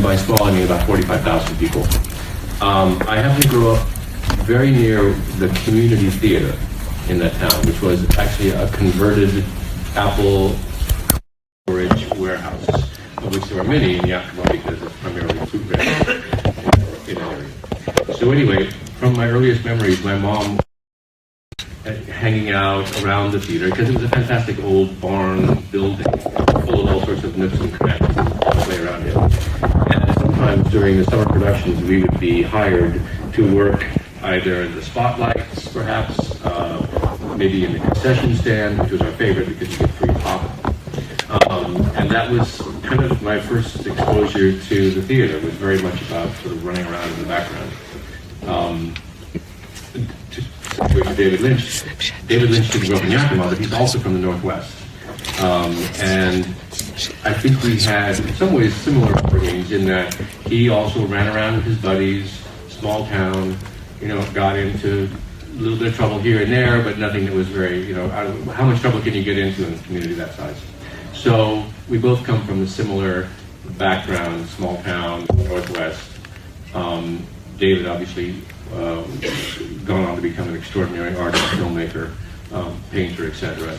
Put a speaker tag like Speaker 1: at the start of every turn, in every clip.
Speaker 1: By small, I mean about 45,000 people. I happened to grow up very near the community theater in that town, which was actually a converted Apple storage warehouse, of which there are many in Yakima because it's primarily food vendors in that area. So anyway, from my earliest memories, my mom hanging out around the theater, because it was a fantastic old barn building full of all sorts of nooks and crannies to play around in. And sometimes during the summer productions, we would be hired to work either in the spotlights, perhaps, maybe in the concession stand, which was our favorite because you get free pop. And that was kind of my first exposure to the theater. It was very much about sort of running around in the background. To David Lynch. David Lynch didn't grow up in Yakima, but he's also from the Northwest. And I think we had, in some ways, similar upbringings in that he also ran around with his buddies, small town, got into a little bit of trouble here and there, but nothing that was very, how much trouble can you get into in a community that size? So we both come from a similar background, small town, Northwest. David obviously gone on to become an extraordinary artist, filmmaker, painter, etc.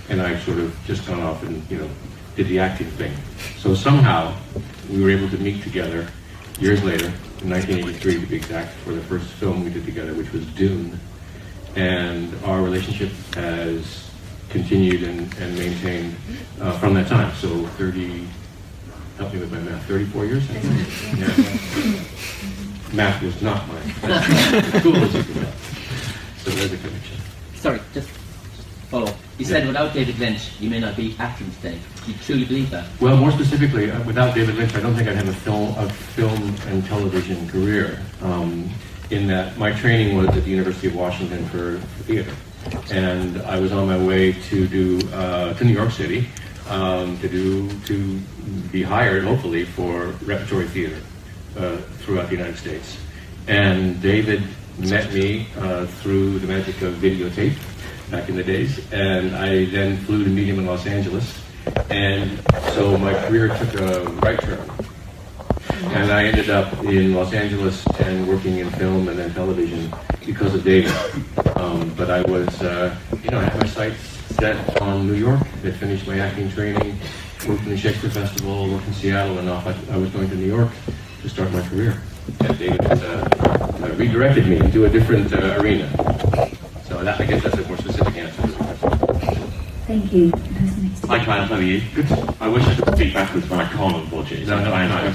Speaker 1: And I sort of just gone off and did the acting thing. So somehow we were able to meet together years later, in 1983 to be exact, for the first film we did together, which was Dune. And our relationship has continued and maintained from that time. So 30, help me with my math, 34 years? I think. Yeah. Math was not mine. School was super math. So there's a connection.
Speaker 2: Sorry, just follow. You said without David Lynch, you may not be acting today. Do you truly believe that?
Speaker 1: Well, more specifically, without David Lynch, I don't think I'd have a film and television career. In that, my training was at the University of Washington for theater, and I was on my way to New York City to be hired, hopefully, for repertory theater throughout the United States. And David met me through the magic of videotape back in the days, and I then flew to meet him in Los Angeles, and so my career took a right turn, and I ended up in Los Angeles and working in film and then television because of David. But I was, I had my sights set on New York. I finished my acting training, moved to the Shakespeare Festival, worked in Seattle, and off I was going to New York to start my career. And David redirected me into a different arena. So I guess that's a more specific answer to the question.
Speaker 3: Thank you.
Speaker 4: Hi, Clive, how are you? Good. I wish I could speak backwards, but I can't, unfortunately.
Speaker 1: No,
Speaker 4: I
Speaker 1: no.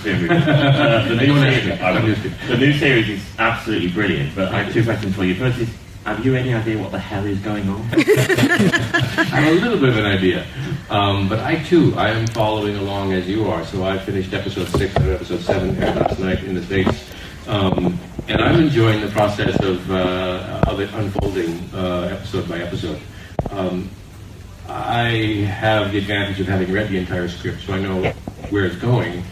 Speaker 4: The new series is absolutely brilliant, but I have two questions for you. First is, have you any idea what the hell is going on?
Speaker 1: I have a little bit of an idea. But I am following along as you are. So I finished episode 6 and episode 7 last night in the States. And I'm enjoying the process of it unfolding episode by episode. I have the advantage of having read the entire script, so I know where it's going.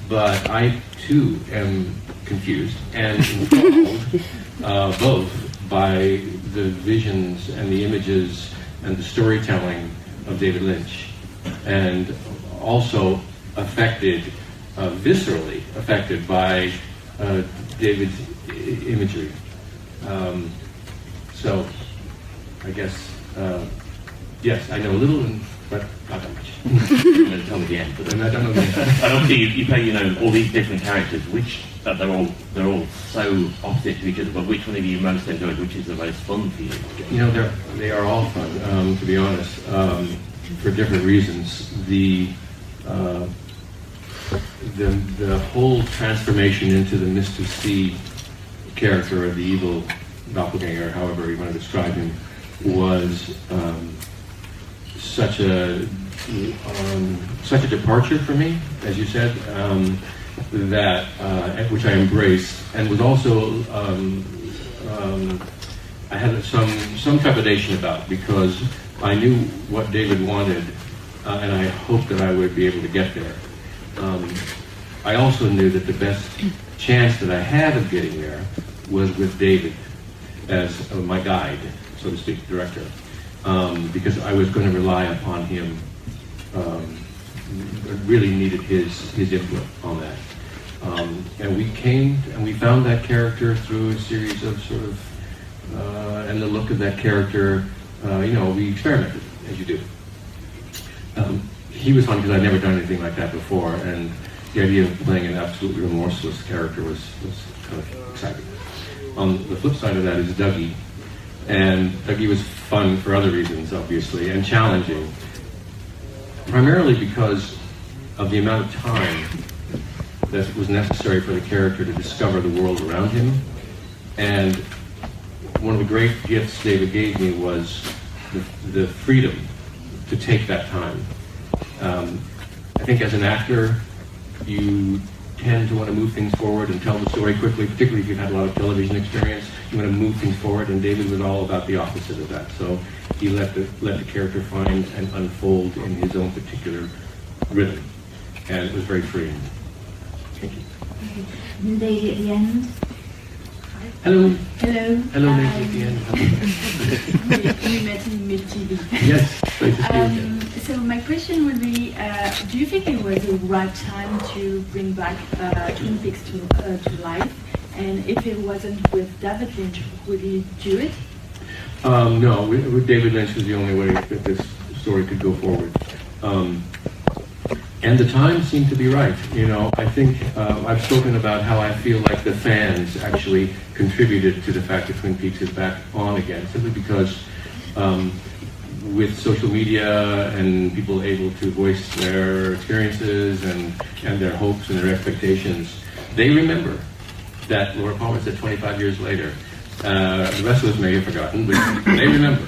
Speaker 1: But I, too, am confused and enthralled, both by the visions and the images and the storytelling of David Lynch, and also viscerally affected by David's imagery. So, I guess, yes, I know a little, but not that much.
Speaker 4: I'm going to tell me the end, but then I don't know the end. And obviously, you play, all these different characters, which they're all so opposite to each other. But which one of you most enjoyed? Which is the most fun for you?
Speaker 1: They are all fun, to be honest, for different reasons. The whole transformation into the Mr. C character, or the evil doppelganger, however you want to describe him, was such a departure for me, as you said, that which I embraced, and was also I had some trepidation about, because I knew what David wanted, and I hoped that I would be able to get there. I also knew that the best chance that I had of getting there was with David as my guide, so to speak, director, because I was going to rely upon him. Really needed his input on that. And we found that character through a series of sort of, and the look of that character, we experimented, as you do. He was fun because I'd never done anything like that before, and the idea of playing an absolutely remorseless character was kind of exciting. On the flip side of that is Dougie, and Dougie was fun for other reasons, obviously, and challenging, primarily because of the amount of time that was necessary for the character to discover the world around him. And one of the great gifts David gave me was the freedom to take that time. I think as an actor, you tend to want to move things forward and tell the story quickly, particularly if you've had a lot of television experience. You want to move things forward, and David was all about the opposite of that. So he let the character find and unfold in his own particular rhythm, and it was very freeing. Thank you.
Speaker 3: And the lady at the end.
Speaker 1: Hello.
Speaker 3: Hello.
Speaker 1: Hello, lady at the end.
Speaker 3: We met in mid-TV.
Speaker 1: Yes, great to see you again.
Speaker 3: So my question would be, do you think it was the right time to bring back Twin Peaks to life? And if it wasn't with David Lynch, would he do it?
Speaker 1: No, with David Lynch was the only way that this story could go forward. And the time seemed to be right. I think I've spoken about how I feel like the fans actually contributed to the fact that Twin Peaks is back on again, simply because with social media and people able to voice their experiences and their hopes and their expectations, they remember that Laura Palmer said 25 years later. The rest of us may have forgotten, but they remember.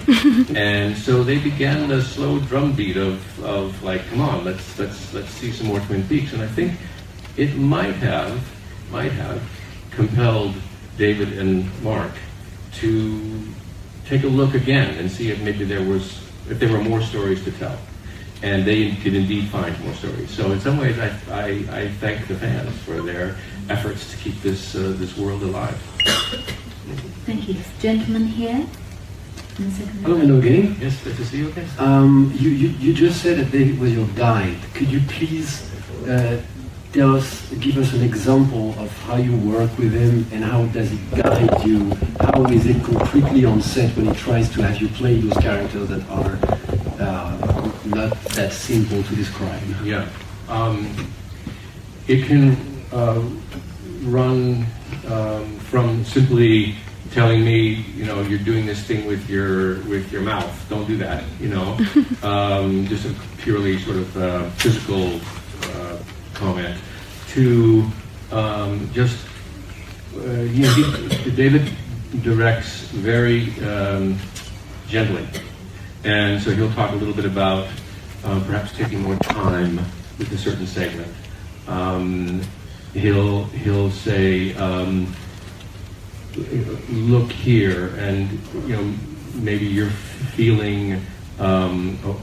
Speaker 1: And so they began the slow drumbeat of like, come on, let's see some more Twin Peaks. And I think it might have compelled David and Mark to take a look again and see if maybe there were more stories to tell. And they did indeed find more stories. So in some ways, I thank the fans for their efforts to keep this world alive.
Speaker 3: Thank you. Gentleman here. In the second row.
Speaker 5: Hello again.
Speaker 1: Yes, good to see you again.
Speaker 5: You just said that David was your guide. Could you please give us an example of how you work with him and how does he guide you? How is it completely on set when he tries to have you play those characters that are not that simple to describe?
Speaker 1: Yeah. It can run from simply telling me, you're doing this thing with your mouth. Don't do that. Just a purely sort of physical comment. To David directs very gently, and so he'll talk a little bit about perhaps taking more time with a certain segment. He'll say, look here, and maybe you're feeling a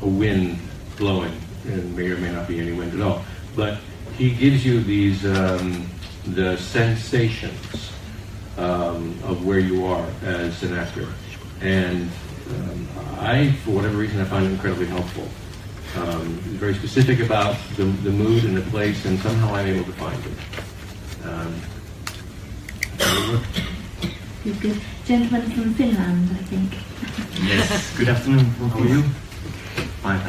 Speaker 1: wind blowing, and may or may not be any wind at all, but he gives you these the sensations of where you are as an actor, and for whatever reason, I find it incredibly helpful. He's very specific about the mood and the place, and somehow I'm able to find it.
Speaker 3: Good. Gentleman from Finland, I think.
Speaker 6: Yes, good afternoon. How are you? Fine,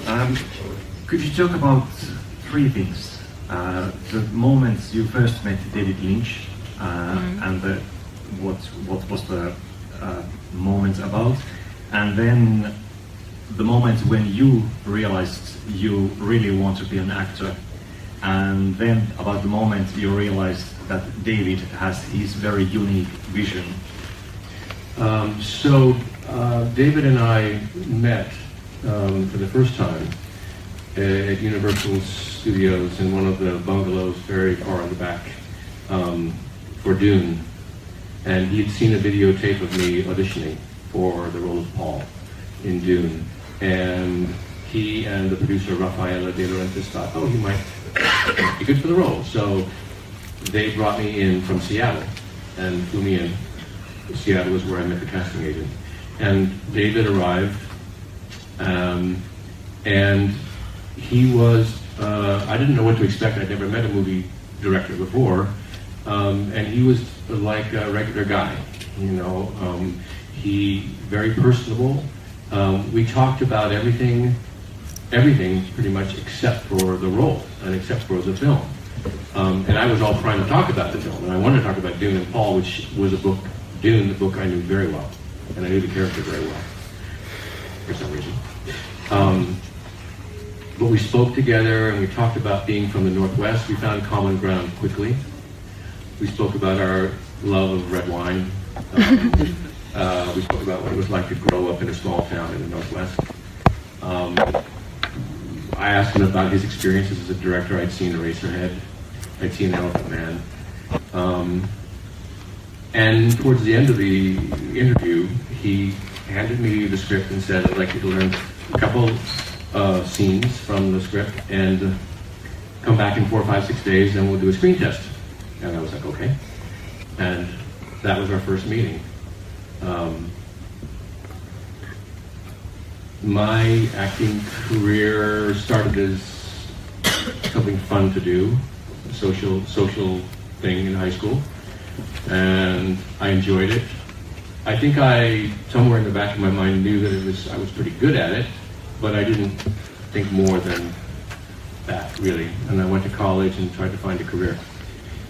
Speaker 6: thanks. Could you talk about three things? The moments you first met David Lynch, and what was the moments about, and then the moments when you realized you really want to be an actor, and then about the moment you realized that David has his very unique vision.
Speaker 1: David and I met for the first time at Universal Studios in one of the bungalows very far in the back for Dune, and he had seen a videotape of me auditioning for the role of Paul in Dune, and he and the producer Rafaela De Laurentiis thought, oh, he might be good for the role. So they brought me in from Seattle and flew me in. Seattle was where I met the casting agent. And David arrived, and he was, I didn't know what to expect. I'd never met a movie director before, and he was like a regular guy, you know. He very personable. We talked about everything pretty much except for the role and except for the film. And I was all primed to talk about the film, and I wanted to talk about Dune and Paul, which was a book, Dune, the book I knew very well, and I knew the character very well, for some reason. But we spoke together, and we talked about being from the Northwest. We found common ground quickly. We spoke about our love of red wine. We spoke about what it was like to grow up in a small town in the Northwest. I asked him about his experiences as a director. I'd seen Eraserhead. I'd seen Elephant Man. And towards the end of the interview, he handed me the script and said, I'd like you to learn a couple scenes from the script and come back in 4, 5, 6 days and we'll do a screen test. And I was like, okay. And that was our first meeting. My acting career started as something fun to do, a social thing in high school, and I enjoyed it. I think I, somewhere in the back of my mind, knew that I was pretty good at it, but I didn't think more than that, really. And I went to college and tried to find a career.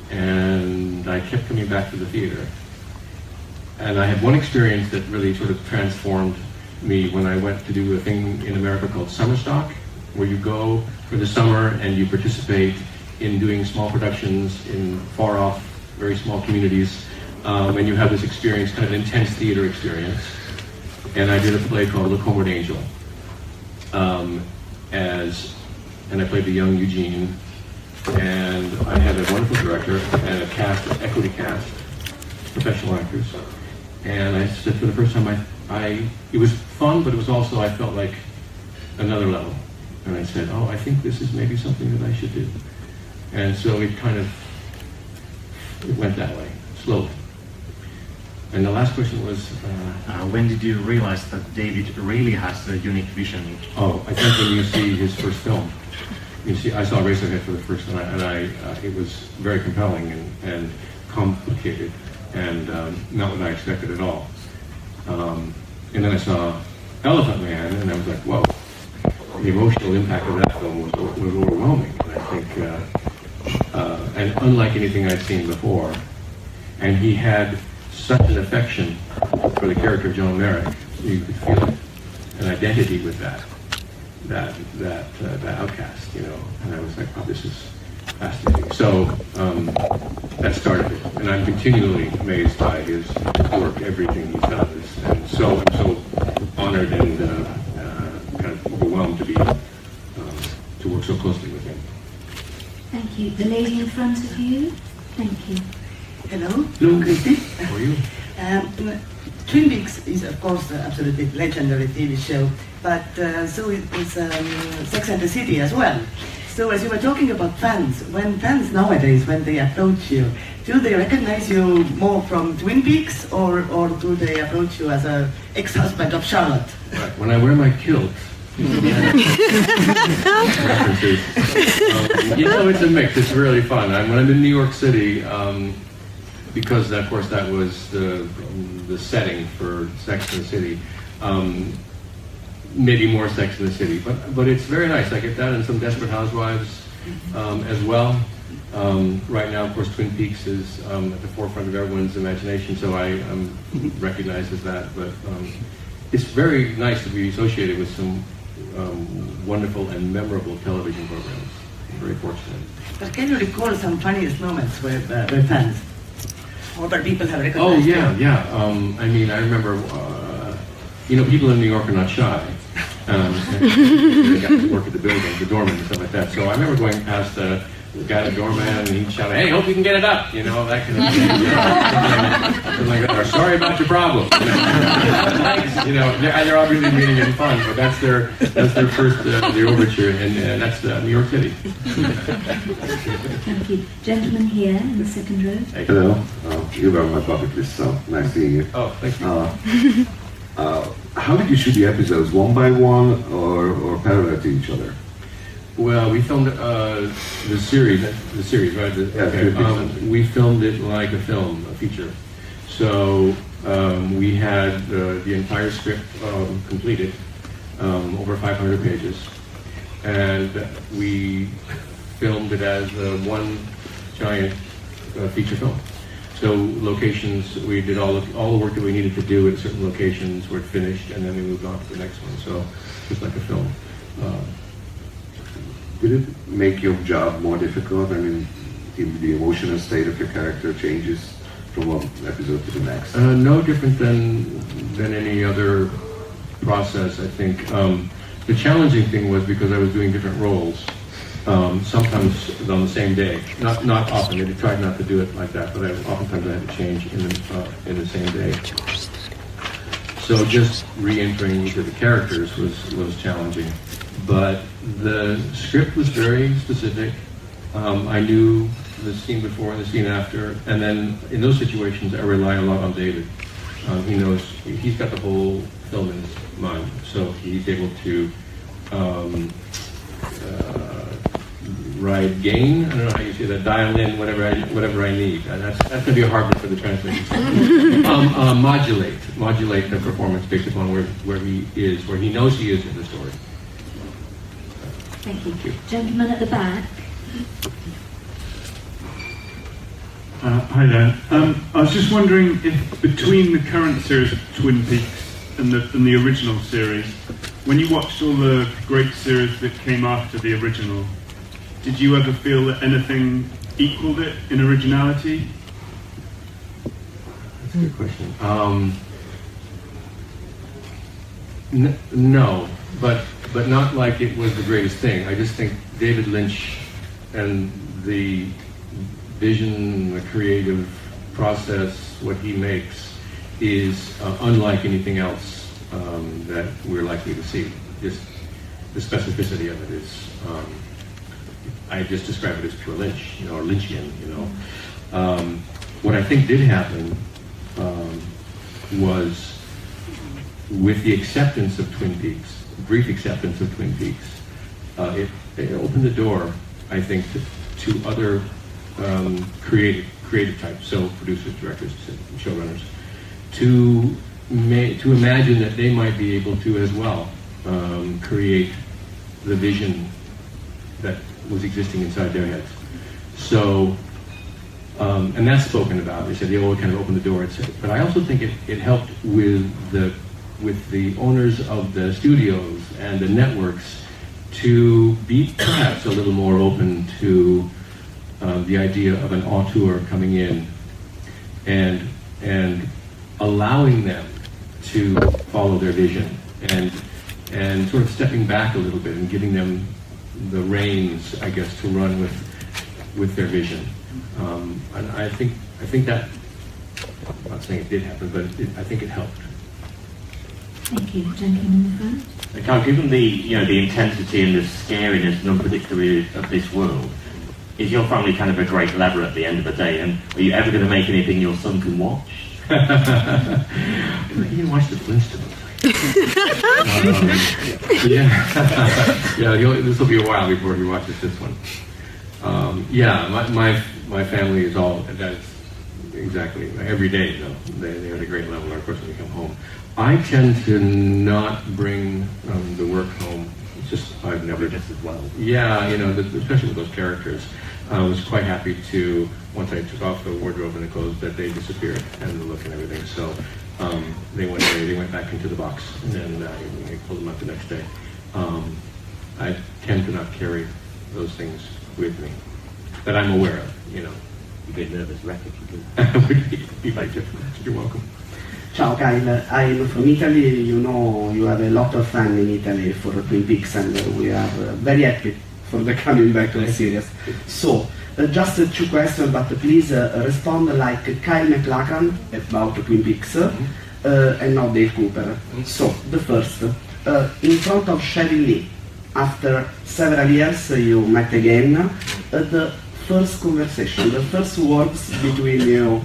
Speaker 1: And I kept coming back to the theater. And I had one experience that really sort of transformed me when I went to do a thing in America called summer stock, where you go for the summer and you participate in doing small productions in far off, very small communities, and you have this experience, kind of intense theater experience. And I did a play called Look Homeward Angel, and I played the young Eugene, and I had a wonderful director and a cast, an equity cast, professional actors. And I said for the first time, it was fun, but it was also, I felt like another level. And I said, oh, I think this is maybe something that I should do. And so it went that way, slowly. And the last question was...
Speaker 6: when did you realize that David really has a unique vision?
Speaker 1: Oh, I think when you see his first film. You see, I saw Eraserhead for the first time, and it was very compelling and complicated, and not what I expected at all. And then I saw Elephant Man, and I was like, whoa. The emotional impact of that film was overwhelming, and I think, and unlike anything I'd seen before. And he had such an affection for the character of John Merrick. You could feel it, an identity with that outcast, you know. And I was like, oh, this is fascinating. So that started it, and I'm continually amazed by his work, everything he's done. And so I'm so honored and kind of overwhelmed to work so closely with him.
Speaker 7: Thank you. The lady in front of you. Thank you.
Speaker 8: Hello.
Speaker 1: Hello.
Speaker 8: Christy.
Speaker 1: How are you?
Speaker 8: Twin Peaks is, of course, absolutely legendary TV show, but so is Sex and the City as well. So as you were talking about fans, when fans nowadays, when they approach you, do they recognize you more from Twin Peaks, or do they approach you as an ex-husband of Charlotte?
Speaker 1: Right. When I wear my kilt, references. You know, it's a mix. It's really fun. When I'm in New York City, because of course that was the setting for Sex and the City. Maybe more Sex in the City, but it's very nice. I get that and some Desperate Housewives as well. Right now, of course, Twin Peaks is at the forefront of everyone's imagination, so I recognize as that. But it's very nice to be associated with some wonderful and memorable television programs. I'm very fortunate.
Speaker 8: But can you recall some funniest moments with fans? Or where people have recognized
Speaker 1: you? I mean, I remember, people in New York are not shy. They got to work at the building, the doorman and stuff like that. So I remember going past the guy, the doorman, and he'd shout, "Hey, hope you can get it up," that kind of thing. Something like that. Or, "Sorry about your problem." Thanks. They're obviously meaning it fun, but that's their first their overture, and that's New York City.
Speaker 7: Thank you. Gentleman here in the second row.
Speaker 9: Hello. You were on my bucket list, so nice seeing you.
Speaker 1: Oh, thank you.
Speaker 9: How did you shoot the episodes? One by one or parallel to each other?
Speaker 1: Well, we filmed the series, right? We filmed it like a film, a feature. So we had the entire script completed, over 500 pages, and we filmed it as one giant feature film. So locations, we did all the work that we needed to do at certain locations were finished, and then we moved on to the next one. So just like a film.
Speaker 9: Did it make your job more difficult? I mean, the emotional state of your character changes from one episode to the next?
Speaker 1: No different than any other process, I think. The challenging thing was because I was doing different roles, sometimes on the same day. Not often. I tried not to do it like that, but oftentimes I had to change in the same day. So just re-entering each of the characters was challenging. But the script was very specific. I knew the scene before and the scene after, and then in those situations I rely a lot on David. He knows, he's got the whole film in his mind, so he's able to ride gain, I don't know how you say that, dial in whatever I need. That's going to be a hard one for the translation. Modulate the performance based upon where he is, where he knows he is in the story.
Speaker 7: Thank you. Gentleman at the back.
Speaker 10: Hi there. I was just wondering if between the current series of Twin Peaks and the original series, when you watched all the great series that came after the original, did you ever feel that anything equaled it in originality?
Speaker 1: That's a good question. No, but not like it was the greatest thing. I just think David Lynch and the vision, the creative process, what he makes is unlike anything else that we're likely to see. Just the specificity of it is, I just describe it as pure Lynch, or Lynchian, What I think did happen was with the acceptance of Twin Peaks, brief acceptance of Twin Peaks, it opened the door, I think, to other creative types, so producers, directors, showrunners, to imagine that they might be able to as well create the vision that was existing inside their heads. So, and that's spoken about. They said they all kind of opened the door, but I also think it helped with the owners of the studios and the networks to be perhaps a little more open to the idea of an auteur coming in and allowing them to follow their vision and sort of stepping back a little bit and giving them the reins, I guess, to run with their vision. And I think that, I'm not saying it did happen, but I think it helped.
Speaker 7: Thank you. Gentleman in the front.
Speaker 4: Carl, given the intensity and the scariness and unpredictability of this world, is your family kind of a great lever at the end of the day? And are you ever going to make anything your son can watch?
Speaker 1: You can watch the Flintstones. This will be a while before he watches this one. My family is all that's exactly every day though. They're at a great level. Of course, when we come home, I tend to not bring the work home. It's just I've never just as well. Yeah, especially with those characters. I was quite happy to, once I took off the wardrobe and the clothes, that they disappeared and the look and everything. So they went away. They went back into the box, and then I pulled them up the next day. I tend to not carry those things with me that I'm aware of.
Speaker 4: You'd be a nervous wreck if you did.
Speaker 1: It would be like different. You're welcome.
Speaker 11: Ciao Kyle, I'm from Italy. You have a lot of fans in Italy for Twin Peaks, and we are very happy for the coming back to the series. So, just two questions, but please respond like Kyle Maclachlan about Twin Peaks, and not Dave Cooper. So, the first, in front of Sheryl Lee, after several years you met again, the first conversation, the first words between you,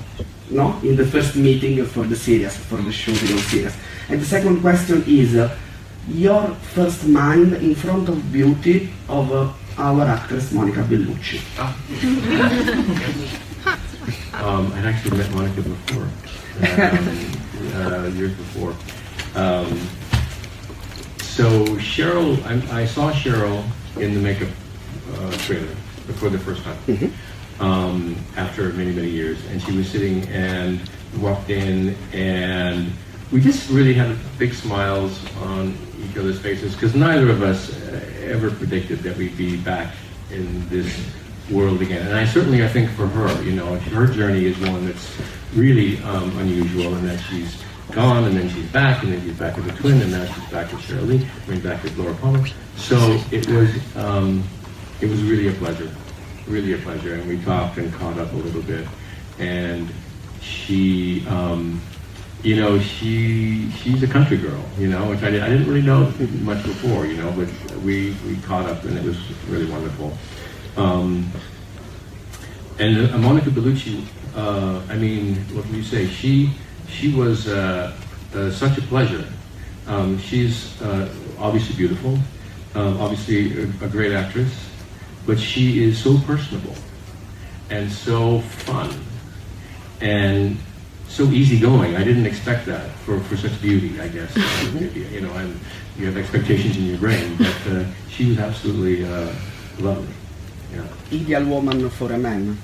Speaker 11: in the first meeting for the series, for the shooting of the series. And the second question is, your first mind in front of beauty of our actress Monica Bellucci.
Speaker 1: I'd actually met Monica before, years before. So Cheryl, I saw Cheryl in the makeup trailer for the first time, after many, many years. And she was sitting and walked in, and we just really had big smiles on each other's faces, because neither of us ever predicted that we'd be back in this world again. And I think for her, her journey is one that's really unusual, and that she's gone, and then she's back, and then she's back as a twin, and now she's back as Cheryl Lee, and back as Laura Palmer. So it was really a pleasure, and we talked and caught up a little bit, and she, she's a country girl, which I didn't really know much before, but we caught up, and it was really wonderful. And Monica Bellucci, what can you say? She was such a pleasure. She's obviously beautiful, obviously a great actress, but she is so personable and so fun and so easygoing. I didn't expect that for such beauty, I guess. You have expectations in your brain, but she was absolutely lovely. Yeah.
Speaker 11: Ideal woman for a man.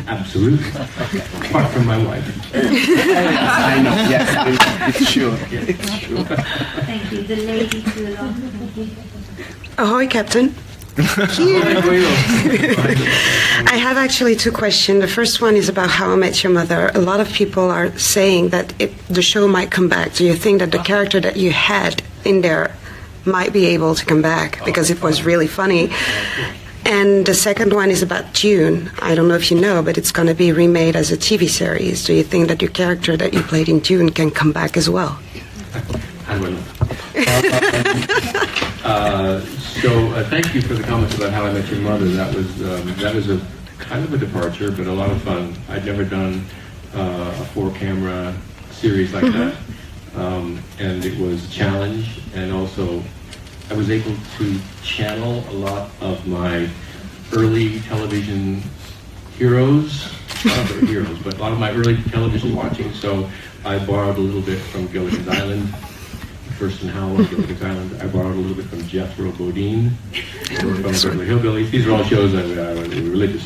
Speaker 1: Absolutely. Apart from my wife.
Speaker 11: I know, yes, it's sure.
Speaker 1: It's sure.
Speaker 7: Thank you. The lady to the long. Thank you.
Speaker 12: Ahoy, Captain. I have actually two questions. The first one is about How I Met Your Mother. A lot of people are saying that the show might come back. Do you think that the character that you had in there might be able to come back? Because it was really funny. And the second one is about Dune. I don't know if you know, but it's going to be remade as a TV series. Do you think that your character that you played in Dune can come back as well?
Speaker 1: I wouldn't. Thank you for the comments about How I Met Your Mother. That was a kind of a departure, but a lot of fun. I'd never done a 4-camera series like that, and it was a challenge, and also I was able to channel a lot of my early television heroes, not really heroes, but a lot of my early television watching. So I borrowed a little bit from Gilligan's Island, First and Howell, Gilligan's Island. I borrowed a little bit from Jethro Bodine, from Beverly Hillbillies. These are all shows that I was religious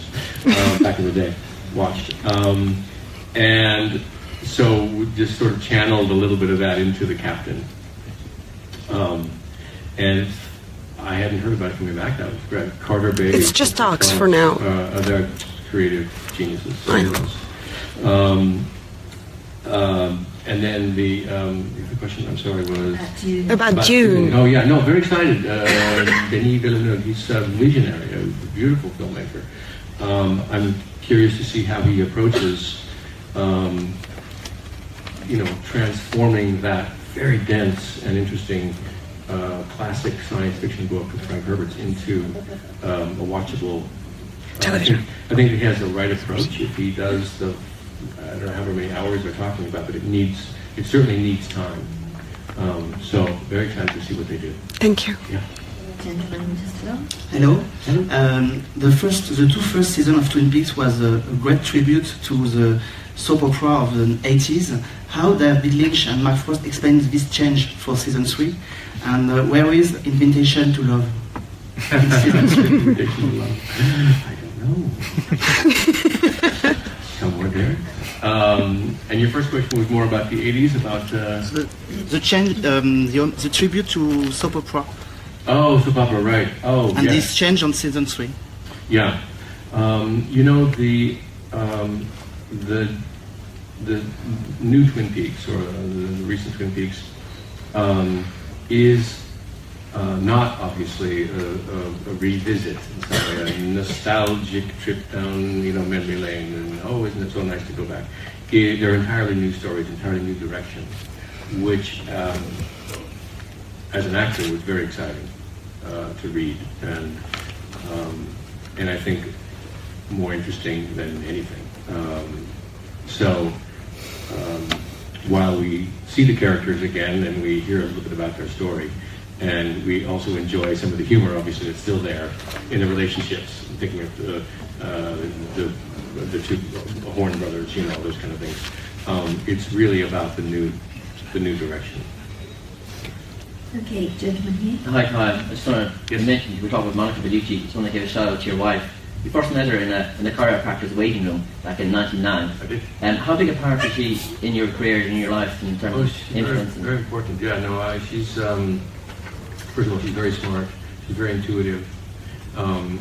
Speaker 1: back in the day, watched. And so we just sort of channeled a little bit of that into the Captain. And I hadn't heard about it coming back. That was great. Carter Bay.
Speaker 12: It's just talks for now.
Speaker 1: They're creative geniuses.
Speaker 12: I know.
Speaker 1: And then the question, I'm sorry, was
Speaker 12: about Dune.
Speaker 1: Oh yeah, no, very excited. Denis Villeneuve, he's a visionary, a beautiful filmmaker. I'm curious to see how he approaches, transforming that very dense and interesting classic science fiction book of Frank Herbert's into a watchable television. I think he has the right approach. If he does I don't know how many hours they're talking about, but it certainly needs time. So very excited to see what they do.
Speaker 12: Thank you.
Speaker 1: Yeah.
Speaker 7: Gentleman just below.
Speaker 11: Hello. The two first seasons of Twin Peaks was a great tribute to the soap opera of the 80s. How David Lynch and Mark Frost explain this change for season 3, and where is Invitation to Love?
Speaker 1: Invitation to Love. I don't know. Somewhere there. And your first question was more about the 80s, about
Speaker 11: the change, the tribute to soap opera.
Speaker 1: Oh, soap opera, right? Oh,
Speaker 11: and this change on season 3.
Speaker 1: Yeah, the new Twin Peaks, or the recent Twin Peaks, is not obviously a revisit, a nostalgic trip down, memory lane, and isn't it so nice to go back? They're entirely new stories, entirely new direction, which, as an actor, was very exciting to read, and I think more interesting than anything. While we see the characters again and we hear a little bit about their story, And we also enjoy some of the humor, obviously, that's still there in the relationships. I'm thinking of the two Horn brothers, you know, those kind of things. It's really about the new direction.
Speaker 7: Okay, gentleman here.
Speaker 2: Hi, Kyle. I just want to mention, we talked about Monaco Bellucci. I just want to give a shout out to your wife. You first met her in a chiropractor's waiting room back in '99.
Speaker 1: I did.
Speaker 2: And how big a part is she in your career, in your life, in terms of influence?
Speaker 1: Very important. Yeah, no, she's first of all, she's very smart. She's very intuitive.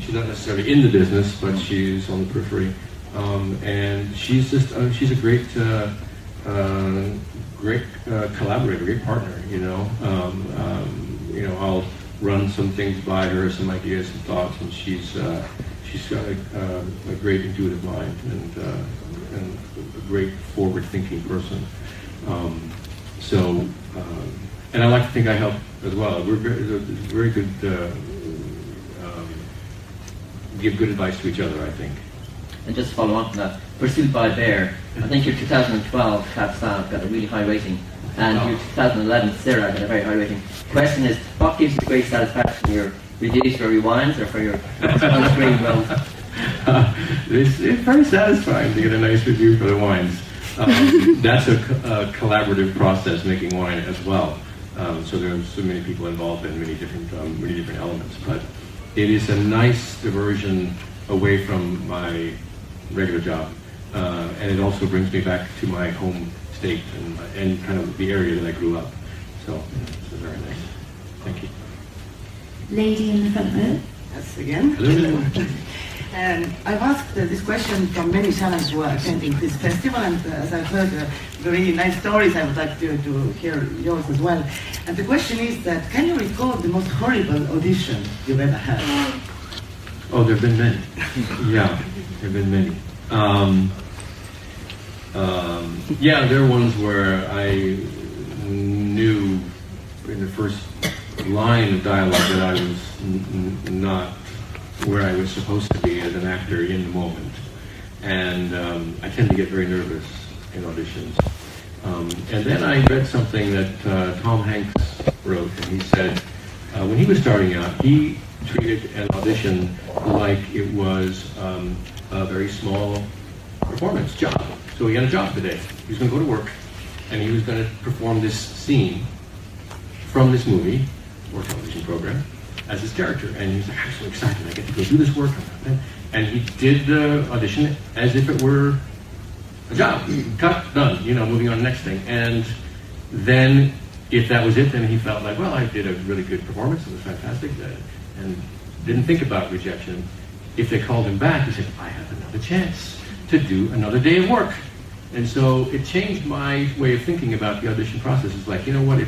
Speaker 1: She's not necessarily in the business, but she's on the periphery. And she's just she's a great collaborator, great partner. You know, I'll run some things by her, some ideas, some thoughts, and she's got a great intuitive mind and a great forward-thinking person. And I like to think I help as well. We're very good. Give good advice to each other, I think.
Speaker 2: And just to follow on from that, Pursued by Bear, I think your 2012 Cat Staff got a really high rating, and your 2011 Sarah got a very high rating. The question is, what gives you the great satisfaction? Your reviews for rewinds or for your on-screen roles?
Speaker 1: It's very satisfying to get a nice review for the wines. That's a collaborative process, making wine as well. So there's so many people involved in many different elements. But it is a nice diversion away from my regular job, and it also brings me back to my home state and kind of the area that I grew up. So it's very nice. Thank you.
Speaker 7: Lady in the front row.
Speaker 8: Yes, again.
Speaker 1: Hello.
Speaker 8: I've asked this question from many channels who are attending this festival, and as I've heard very nice stories, I would like to hear yours as well. And the question is that, can you recall the most horrible audition you've ever had?
Speaker 1: Oh, there have been many. Yeah, there have been many. Yeah, there are ones where I knew in the first line of dialogue that I was not where I was supposed to be as an actor in the moment. And I tend to get very nervous in auditions. And then I read something that Tom Hanks wrote, and he said, when he was starting out, he treated an audition like it was a very small performance job. So he had a job today. He was going to go to work, and he was going to perform this scene from this movie or television program as his character. And he's like, I'm so excited, I get to go do this work. And he did the audition as if it were a job. Cut, done, moving on to the next thing. And then, if that was it, then he felt like, well, I did a really good performance, it was fantastic, and didn't think about rejection. If they called him back, he said, I have another chance to do another day of work. And so it changed my way of thinking about the audition process. It's like, you know what,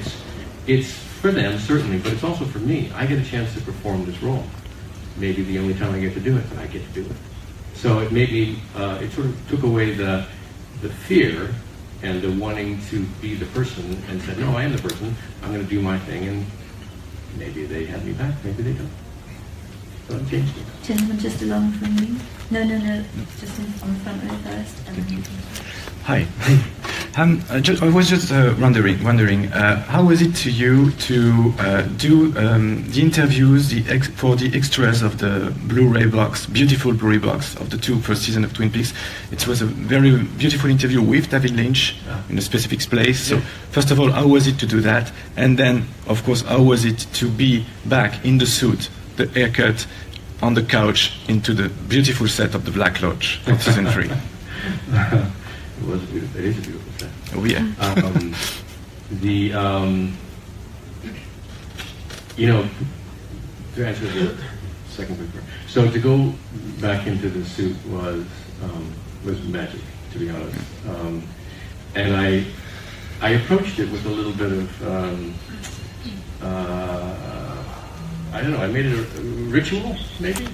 Speaker 1: it's for them, certainly, but it's also for me. I get a chance to perform this role. Maybe the only time I get to do it, but I get to do it. So it made me, it sort of took away the fear and the wanting to be the person, and said, no, I am the person, I'm going to do my thing, and maybe they have me back, maybe they don't. So it changed me.
Speaker 7: Gentleman just along from you. No, it's just on the front row first. And then
Speaker 13: Hi. I was just wondering, how was it to you to do the interviews for the extras of the Blu-ray box, beautiful Blu-ray box of the first season of Twin Peaks? It was a very beautiful interview with David Lynch in a specific place. So first of all, how was it to do that? And then, of course, how was it to be back in the suit, the haircut, on the couch, into the beautiful set of the Black Lodge of season 3?
Speaker 1: It was beautiful. It is a beautiful set.
Speaker 13: Oh yeah.
Speaker 1: To answer the second quick part. So to go back into the suit was magic, to be honest. And I approached it with a little bit of I don't know, I made it a ritual, maybe,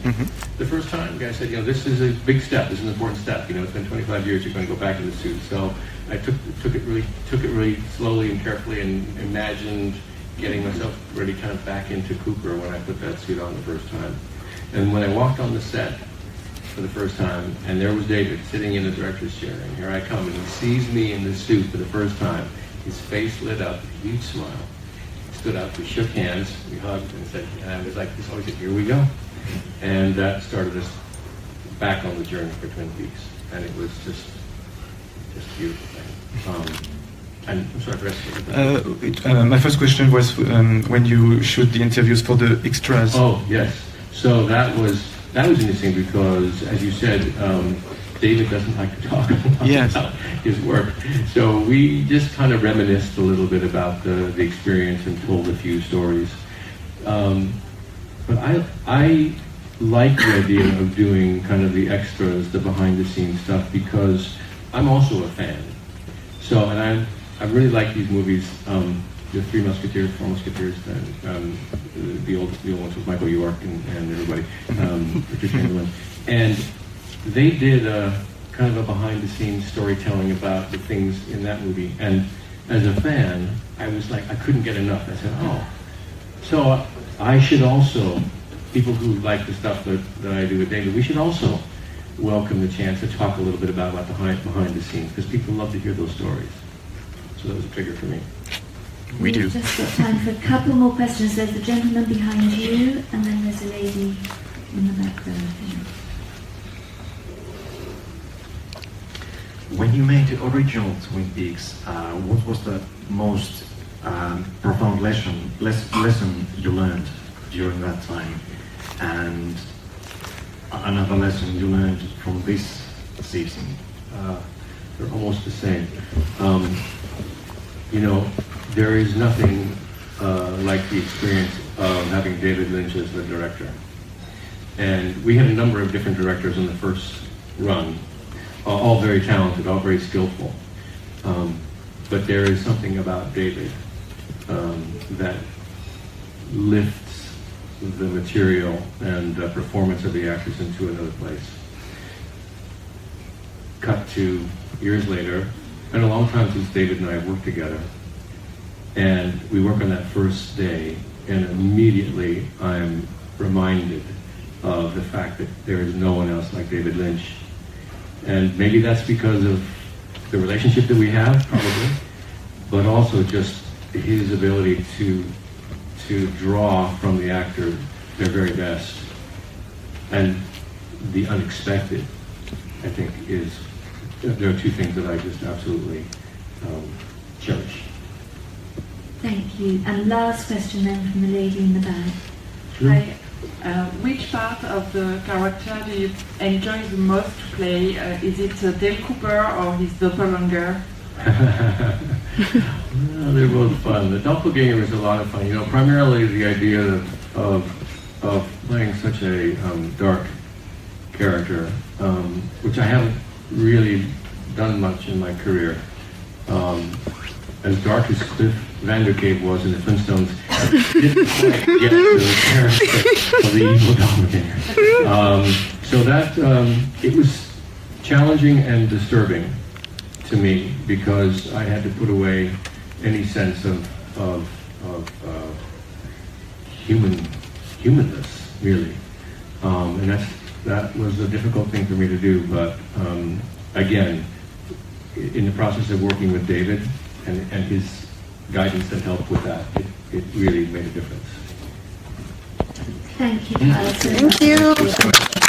Speaker 1: the first time. The guy said, this is a big step, this is an important step. It's been 25 years, you're going to go back in the suit. So I took it really slowly and carefully, and imagined getting myself ready kind of back into Cooper when I put that suit on the first time. And when I walked on the set for the first time, and there was David sitting in the director's chair, and here I come, and he sees me in the suit for the first time, his face lit up, a huge smile. stood up, we shook hands, we hugged, and said, and I was like, this always said, here we go. And that started us back on the journey for Twin Peaks. And it was just a beautiful thing. And I'm sorry, the rest of
Speaker 13: my first question was when you shoot the interviews for the extras.
Speaker 1: Oh, yes. So that was interesting because, as you said, David doesn't like to talk about his work. So we just kind of reminisced a little bit about the experience and told a few stories. But I like the idea of doing kind of the extras, the behind-the-scenes stuff, because I'm also a fan. So, and I really like these movies, the Three Musketeers, Four Musketeers, the old ones with Michael York and everybody, Richard Chamberlain. And they did a kind of a behind-the-scenes storytelling about the things in that movie. And as a fan, I was like, I couldn't get enough. I said, oh, so I should also, people who like the stuff that I do with David, we should also welcome the chance to talk a little bit about behind the scenes, because people love to hear those stories. So that was a trigger for me.
Speaker 13: We do.
Speaker 7: We've just got time for a couple more questions. There's a gentleman behind you, and then there's a lady in the back row.
Speaker 6: When you made the original Twin Peaks, what was the most profound lesson you learned during that time, and another lesson you learned from this season?
Speaker 1: They're almost the same. You know, there is nothing like the experience of having David Lynch as the director. And we had a number of different directors in the first run, all very talented, all very skillful. But there is something about David that lifts the material and performance of the actors into another place. Cut to years later, and a long time since David and I have worked together, and we work on that first day, and immediately I'm reminded of the fact that there is no one else like David Lynch. And maybe that's because of the relationship that we have, probably, but also just his ability to draw from the actor their very best. And the unexpected, I think, there are two things that I just absolutely cherish.
Speaker 7: Thank you. And last question then from the lady in the back.
Speaker 1: Sure.
Speaker 14: Hi. Which part of the character do you enjoy the most to play? Is it Dale Cooper or his doppelganger?
Speaker 1: They're both fun. The doppelganger is a lot of fun. You know, primarily the idea of playing such a dark character, which I haven't really done much in my career. As dark as Cliff Vandercave was in the Flintstones, didn't quite get to the character of the evil doppelganger. So that, it was challenging and disturbing to me, because I had to put away any sense of humanness, really. And that was a difficult thing for me to do, but again, in the process of working with David and his guidance and help with that, it really made a difference.
Speaker 7: Thank you, Alison.
Speaker 12: Thank you.